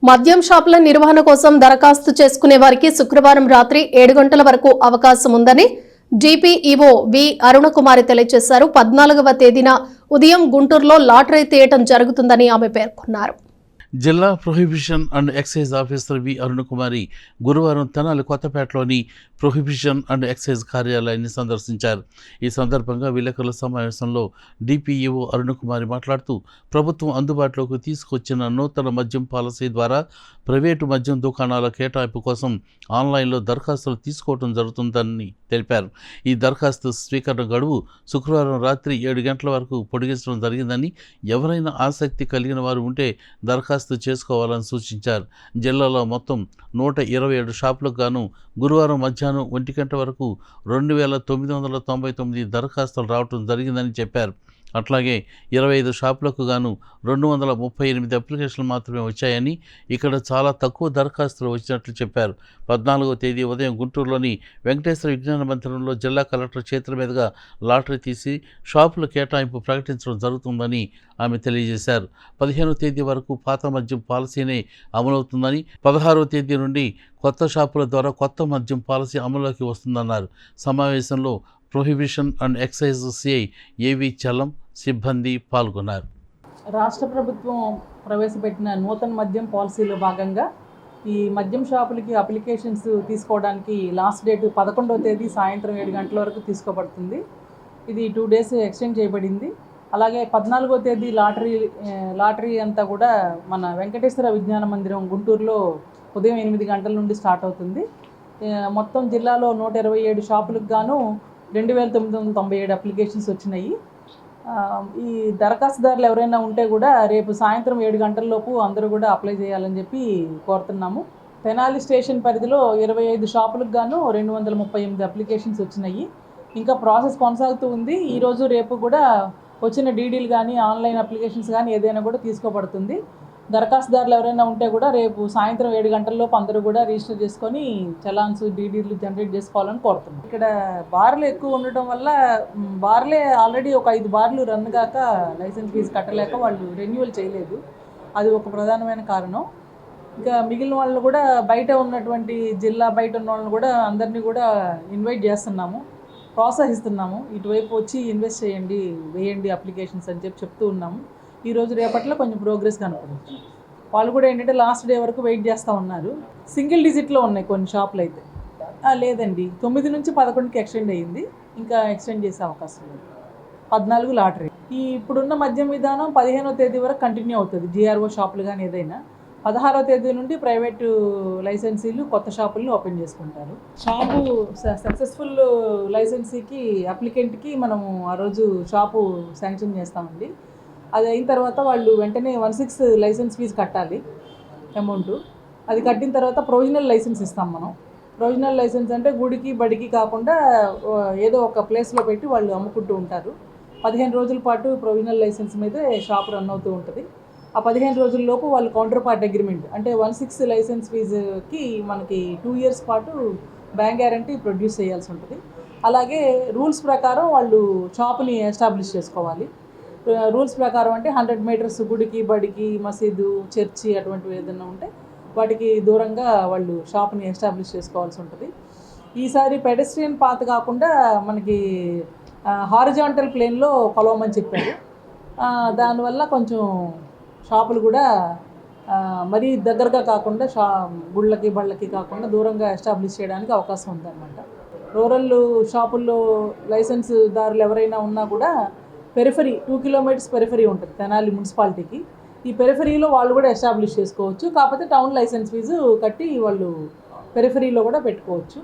మద్యం షాపుల నిర్వహణ కోసం దరఖాస్తు చేసుకునే వారికి శుక్రవారం రాత్రి 7 గంటల వరకు అవకాశం ఉందని డిపిఇఓ వి అరుణకుమారి తెలియజేశారు. 14వ తేదీన ఉదయం గుంటూరులో లాటరీ తీయటం జరుగుతుందని ఆమె పేర్కొన్నారు. జిల్లా ప్రొహిబిషన్ అండ్ ఎక్సైజ్ ఆఫీసర్ వి అరుణకుమారి గురువారం తెనాలి కొత్తపేటలోని ప్రొహిబిషన్ అండ్ ఎక్సైజ్ కార్యాలయాన్ని సందర్శించారు. ఈ సందర్భంగా విలేకరుల సమావేశంలో డిపిఇఓ అరుణకుమారి మాట్లాడుతూ ప్రభుత్వం అందుబాటులోకి తీసుకొచ్చిన నూతన మద్యం పాలసీ ద్వారా ప్రైవేటు మద్యం దుకాణాల కేటాయింపు కోసం ఆన్లైన్లో దరఖాస్తులు తీసుకోవడం జరుగుతుందని తెలిపారు. ఈ దరఖాస్తు స్వీకరణ గడువు శుక్రవారం రాత్రి 7 గంటల వరకు పొడిగించడం జరిగిందని, ఎవరైనా ఆసక్తి కలిగిన వారు ఉంటే దరఖాస్తు చేసుకోవాలని సూచించారు. జిల్లాలో మొత్తం 127 షాపులకు గాను గురువారం మధ్యాహ్నం 1 గంట వరకు 2999 దరఖాస్తులు రావడం జరిగిందని చెప్పారు. అట్లాగే 25 షాపులకు గాను 238 అప్లికేషన్లు మాత్రమే వచ్చాయని, ఇక్కడ చాలా తక్కువ దరఖాస్తులు వచ్చినట్లు చెప్పారు. 14వ తేదీ ఉదయం గుంటూరులోని వెంకటేశ్వర విజ్ఞాన మందిరంలో జిల్లా కలెక్టర్ చేతుల మీదుగా లాటరీ తీసి షాపుల కేటాయింపు ప్రకటించడం జరుగుతుందని ఆమె తెలియజేశారు. 15వ తేదీ వరకు పాత మద్యం పాలసీనే అమలవుతుందని, 16వ తేదీ నుండి కొత్త షాపుల ద్వారా కొత్త మద్యం పాలసీ అమలులోకి వస్తుందన్నారు. సమావేశంలో ప్రొహిబిషన్ అండ్ ఎక్సైజ్ సిఐ ఏవి చలం సిబ్బంది పాల్గొన్నారు. రాష్ట్ర ప్రభుత్వం ప్రవేశపెట్టిన నూతన మద్యం పాలసీలో భాగంగా ఈ మద్యం షాపులకి అప్లికేషన్స్ తీసుకోవడానికి లాస్ట్ డేట్ 11వ తేదీ సాయంత్రం 7 గంటల వరకు తీసుకోబడుతుంది. ఇది 2 డేస్ ఎక్స్టెండ్ చేయబడింది. అలాగే 14వ తేదీ లాటరీ అంతా కూడా మన వెంకటేశ్వర విజ్ఞాన మందిరం గుంటూరులో ఉదయం 8 గంటల నుండి స్టార్ట్ అవుతుంది. మొత్తం జిల్లాలో 127 షాపులకు గాను 2997 అప్లికేషన్స్ వచ్చినాయి. ఈ దరఖాస్తుదారులు ఎవరైనా ఉంటే కూడా రేపు సాయంత్రం 7 గంటలలోపు అందరూ కూడా అప్లై చేయాలని చెప్పి కోరుతున్నాము. తెనాలి స్టేషన్ పరిధిలో 25 షాపులకు గాను 238 అప్లికేషన్స్ వచ్చినాయి. ఇంకా ప్రాసెస్ కొనసాగుతూ ఉంది. ఈరోజు రేపు కూడా వచ్చిన డీడీలు కానీ ఆన్లైన్ అప్లికేషన్స్ కానీ ఏదైనా కూడా తీసుకోబడుతుంది. దరఖాస్తుదారులు ఎవరైనా ఉంటే కూడా రేపు సాయంత్రం 7 గంటలలోపు అందరూ కూడా రిజిస్టర్ చేసుకొని చలాన్స్ డీడీలు జనరేట్ చేసుకోవాలని కోరుతున్నాం. ఇక్కడ బార్లు ఎక్కువ ఉండటం వల్ల బార్లే ఆల్రెడీ ఒక 5 బార్లు రన్ కాక లైసెన్స్ ఫీజు కట్టలేక వాళ్ళు రెన్యువల్ చేయలేదు. అది ఒక ప్రధానమైన కారణం. ఇంకా మిగిలిన వాళ్ళు కూడా బయట ఉన్నటువంటి జిల్లా బయట ఉన్న వాళ్ళని కూడా అందరినీ కూడా ఇన్వైట్ చేస్తున్నాము, ప్రోత్సహిస్తున్నాము. ఇటువైపు వచ్చి ఇన్వెస్ట్ చేయండి, వేయండి అప్లికేషన్స్ అని చెప్తూ ఉన్నాము. ఈరోజు రేపట్లో కొంచెం ప్రోగ్రెస్ కనపడుతుంది. వాళ్ళు కూడా ఏంటంటే లాస్ట్ డే వరకు వెయిట్ చేస్తూ ఉన్నారు. సింగిల్ డిజిట్లో ఉన్నాయి కొన్ని షాపులు అయితే. లేదండి, 9 నుంచి 11కి ఎక్స్టెండ్ అయ్యింది. ఇంకా ఎక్స్టెండ్ చేసే అవకాశం లేదు. 14 లాటరీ. ఈ ఇప్పుడున్న మద్యం విధానం 15వ తేదీ వరకు కంటిన్యూ అవుతుంది. జిఆర్ఓ షాపులు కానీ ఏదైనా 16వ తేదీ నుండి ప్రైవేటు లైసెన్సీలు కొత్త షాపులను ఓపెన్ చేసుకుంటారు. షాపు సక్సెస్ఫుల్ లైసెన్సీకి అప్లికెంట్కి మనము ఆ రోజు షాపు శాంక్షన్ చేస్తామండి. అది అయిన తర్వాత వాళ్ళు వెంటనే 16 లైసెన్స్ ఫీజు కట్టాలి అమౌంట్. అది కట్టిన తర్వాత ప్రొవిజనల్ లైసెన్స్ ఇస్తాం మనం. ప్రొవిజనల్ లైసెన్స్ అంటే గుడికి బడికి కాకుండా ఏదో ఒక ప్లేస్లో పెట్టి వాళ్ళు అమ్ముకుంటూ ఉంటారు. 15 రోజుల పాటు ప్రొవిజనల్ లైసెన్స్ మీదే షాప్ రన్ అవుతూ ఉంటుంది. ఆ 15 రోజుల్లోపు వాళ్ళు కౌంటర్ పార్ట్ అగ్రిమెంట్ అంటే 16 లైసెన్స్ ఫీజుకి మనకి 2 ఇయర్స్ పాటు బ్యాంక్ గ్యారంటీ ప్రొడ్యూస్ చేయాల్సి ఉంటుంది. అలాగే రూల్స్ ప్రకారం వాళ్ళు షాప్ని ఎస్టాబ్లిష్ చేసుకోవాలి. రూల్స్ ప్రకారం అంటే 100 మీటర్స్ గుడికి బడికి మసీదు చర్చి అటువంటివి ఏదైనా ఉంటే వాటికి దూరంగా వాళ్ళు షాప్ని ఎస్టాబ్లిష్ చేసుకోవాల్సి ఉంటుంది. ఈసారి పెడెస్ట్రియన్ పాత్ కాకుండా మనకి హారిజాంటల్ ప్లేన్లో కొలవమని చెప్పారు. దానివల్ల కొంచెం షాపులు కూడా మరీ దగ్గరగా కాకుండా గుళ్ళకి బళ్ళకి కాకుండా దూరంగా ఎస్టాబ్లిష్ చేయడానికి అవకాశం ఉందన్నమాట. రూరల్ షాపుల్లో లైసెన్స్దారులు ఎవరైనా ఉన్నా కూడా పెరిఫరీ 2 కిలోమీటర్స్ పెరిఫరీ ఉంటుంది తెనాలి మున్సిపాలిటీకి. ఈ పెరిఫరీలో వాళ్ళు కూడా ఎస్టాబ్లిష్ చేసుకోవచ్చు. కాకపోతే టౌన్ లైసెన్స్ ఫీజు కట్టి వాళ్ళు పెరిఫరీలో కూడా పెట్టుకోవచ్చు.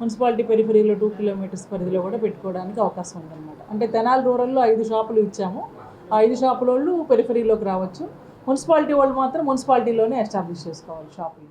మున్సిపాలిటీ పెరిఫరీలో 2 కిలోమీటర్స్ పరిధిలో కూడా పెట్టుకోవడానికి అవకాశం ఉందన్నమాట. అంటే తెనాలి రూరల్లో 5 షాపులు ఇచ్చాము. ఆ 5 షాపుల వాళ్ళు పెరిఫరీలోకి రావచ్చు. మున్సిపాలిటీ వాళ్ళు మాత్రం మున్సిపాలిటీలోనే ఎస్టాబ్లిష్ చేసుకోవాలి షాపులు.